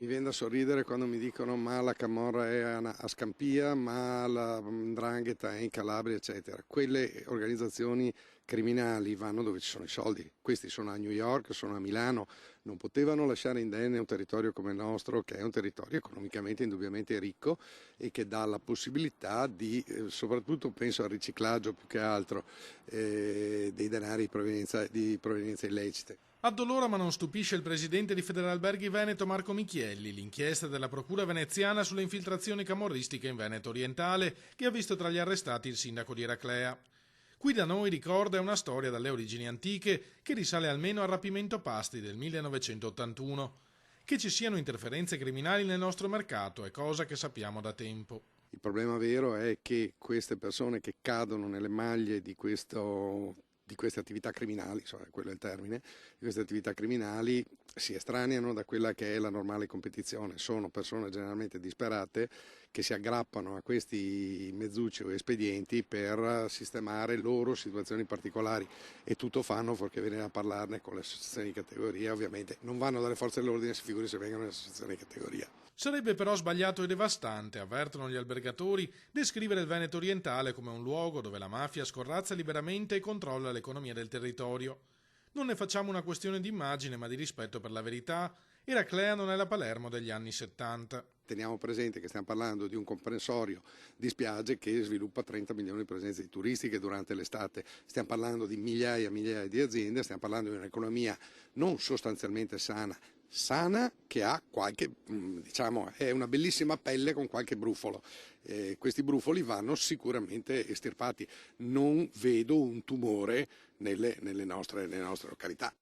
Mi viene da sorridere quando mi dicono ma la Camorra è a Scampia, ma la 'ndrangheta è in Calabria, eccetera. Quelle organizzazioni criminali vanno dove ci sono i soldi. Questi sono a New York, sono a Milano, non potevano lasciare indenne un territorio come il nostro, che è un territorio economicamente indubbiamente ricco e che dà la possibilità di, soprattutto penso al riciclaggio più che altro, dei denari di provenienza illecite. Addolora ma non stupisce il presidente di Federalberghi Veneto Marco Michielli, l'inchiesta della procura veneziana sulle infiltrazioni camorristiche in Veneto orientale che ha visto tra gli arrestati il sindaco di Eraclea. Qui da noi, ricorda, è una storia dalle origini antiche che risale almeno al rapimento Pasti del 1981. Che ci siano interferenze criminali nel nostro mercato è cosa che sappiamo da tempo. Il problema vero è che queste persone che cadono nelle maglie di queste attività criminali, quello è il termine, di queste attività criminali si estraneano da quella che è la normale competizione. Sono persone generalmente disperate che si aggrappano a questi mezzucci o espedienti per sistemare loro situazioni particolari e tutto fanno fuorché venire a parlarne con le associazioni di categoria. Ovviamente non vanno dalle forze dell'ordine, si figuri se vengono le associazioni di categoria. Sarebbe però sbagliato e devastante, avvertono gli albergatori, descrivere il Veneto orientale come un luogo dove la mafia scorrazza liberamente e controlla l'economia del territorio. Non ne facciamo una questione di immagine, ma di rispetto per la verità. Eraclea non è la Palermo degli anni 70. Teniamo presente che stiamo parlando di un comprensorio di spiagge che sviluppa 30 milioni di presenze turistiche durante l'estate, stiamo parlando di migliaia e migliaia di aziende, stiamo parlando di un'economia non sostanzialmente sana che ha qualche, è una bellissima pelle con qualche brufolo. Questi brufoli vanno sicuramente estirpati. Non vedo un tumore nelle nostre località.